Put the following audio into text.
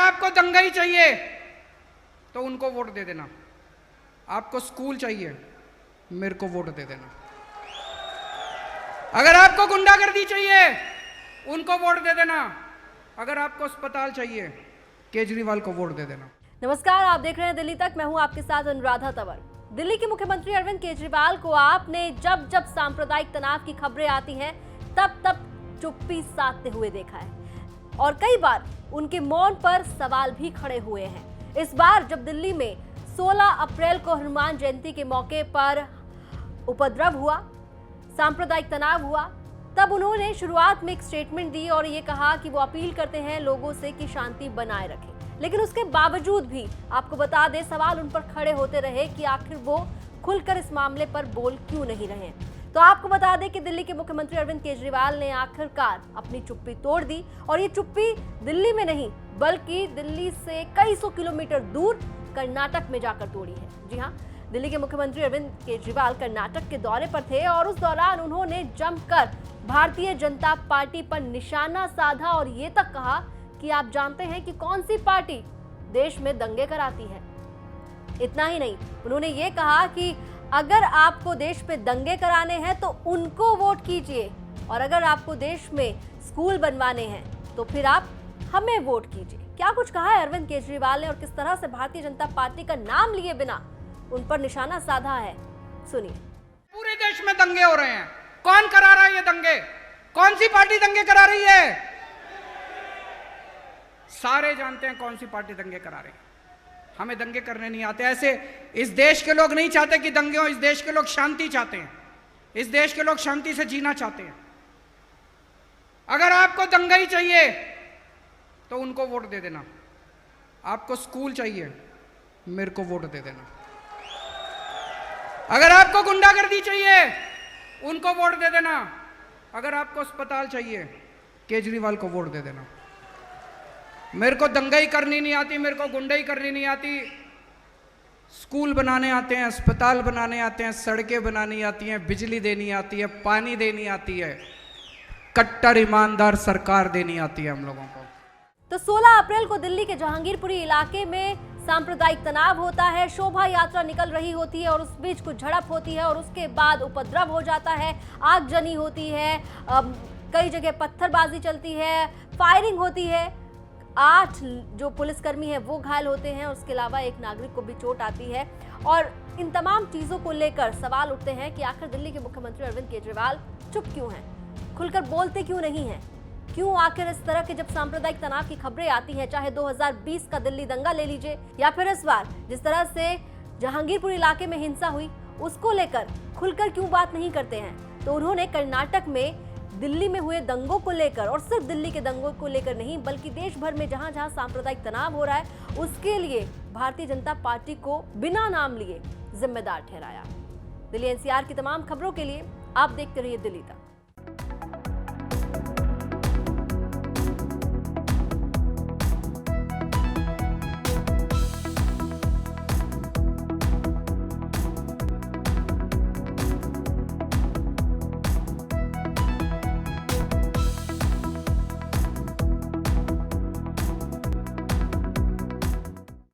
आपको दंगाई चाहिए तो उनको वोट दे देना। आपको स्कूल चाहिए, मेरे को वोट दे देना। अगर आपको गुंडागर्दी चाहिए, उनको वोट दे देना। अगर आपको अस्पताल चाहिए, केजरीवाल को वोट दे देना। नमस्कार, आप देख रहे हैं दिल्ली तक। मैं हूं आपके साथ अनुराधा तंवर। दिल्ली के मुख्यमंत्री अरविंद केजरीवाल को आपने जब जब सांप्रदायिक तनाव की खबरें आती हैं तब तब चुप्पी साधते हुए देखा है और कई बार उनके मौन पर सवाल भी खड़े हुए हैं। इस बार जब दिल्ली में 16 अप्रैल को हनुमान जयंती के मौके पर उपद्रव हुआ, सांप्रदायिक तनाव हुआ, तब उन्होंने शुरुआत में एक स्टेटमेंट दी और ये कहा कि वो अपील करते हैं लोगों से कि शांति बनाए रखें। लेकिन उसके बावजूद भी आपको बता दें, सवाल उन पर खड़े होते रहे कि आखिर वो खुलकर इस मामले पर बोल क्यों नहीं रहे। तो आपको बता दें कि दिल्ली के मुख्यमंत्री अरविंद केजरीवाल ने आखिरकार अपनी चुप्पी तोड़ दी और ये चुप्पी दिल्ली में नहीं बल्कि दिल्ली से कई सौ किलोमीटर दूर कर्नाटक में जाकर तोड़ी है। जी हाँ, दिल्ली के मुख्यमंत्री अरविंद केजरीवाल कर्नाटक के दौरे पर थे और उस दौरान उन्होंने जमकर भारतीय जनता पार्टी पर निशाना साधा और ये तक कहा कि आप जानते हैं कि कौन सी पार्टी देश में दंगे कराती है। इतना ही नहीं, उन्होंने ये कहा कि अगर आपको देश पे दंगे कराने हैं तो उनको वोट कीजिए और अगर आपको देश में स्कूल बनवाने हैं तो फिर आप हमें वोट कीजिए। क्या कुछ कहा है अरविंद केजरीवाल ने और किस तरह से भारतीय जनता पार्टी का नाम लिए बिना उन पर निशाना साधा है, सुनिए। पूरे देश में दंगे हो रहे हैं। कौन करा रहा है ये दंगे? कौन सी पार्टी दंगे करा रही है? सारे जानते हैं कौन सी पार्टी दंगे करा रही है। हमें दंगे करने नहीं आते। ऐसे इस देश के लोग नहीं चाहते कि दंगे हो। इस देश के लोग शांति चाहते हैं। इस देश के लोग शांति से जीना चाहते हैं। अगर आपको दंगाई चाहिए तो उनको वोट दे देना। आपको स्कूल चाहिए, मेरे को वोट दे देना। अगर आपको गुंडागर्दी चाहिए, उनको वोट दे देना। अगर आपको अस्पताल चाहिए, केजरीवाल को वोट दे देना। मेरे को दंगाई करनी नहीं आती, मेरे को गुंडाई करनी नहीं आती। स्कूल बनाने आते हैं, अस्पताल बनाने आते हैं, सड़कें बनानी आती हैं, बिजली देनी आती है, पानी देनी आती है, कट्टर ईमानदार सरकार देनी आती है हम लोगों को। तो 16 अप्रैल को दिल्ली के जहांगीरपुरी इलाके में सांप्रदायिक तनाव होता है, शोभा यात्रा निकल रही होती है और उस बीच कुछ झड़प होती है और उसके बाद उपद्रव हो जाता है, आगजनी होती है, कई जगह पत्थरबाजी चलती है, फायरिंग होती है। 8 जो पुलिसकर्मी हैं वो घायल होते हैं, उसके अलावा एक नागरिक को भी चोट आती है। और इन तमाम चीज़ों को लेकर सवाल उठते हैं कि आखिर दिल्ली के मुख्यमंत्री अरविंद केजरीवाल चुप क्यों हैं, खुलकर बोलते क्यों नहीं हैं, क्यों आखिर इस तरह के जब सांप्रदायिक तनाव की खबरें आती हैं, चाहे 2020 का दिल्ली दंगा ले लीजिए या फिर इस बार जिस तरह से जहांगीरपुर इलाके में हिंसा हुई, उसको लेकर खुलकर क्यों बात नहीं करते हैं। तो उन्होंने कर्नाटक में दिल्ली में हुए दंगों को लेकर और सिर्फ दिल्ली के दंगों को लेकर नहीं बल्कि देश भर में जहां जहां सांप्रदायिक तनाव हो रहा है उसके लिए भारतीय जनता पार्टी को बिना नाम लिए जिम्मेदार ठहराया। दिल्ली एनसीआर की तमाम खबरों के लिए आप देखते रहिए दिल्ली तक।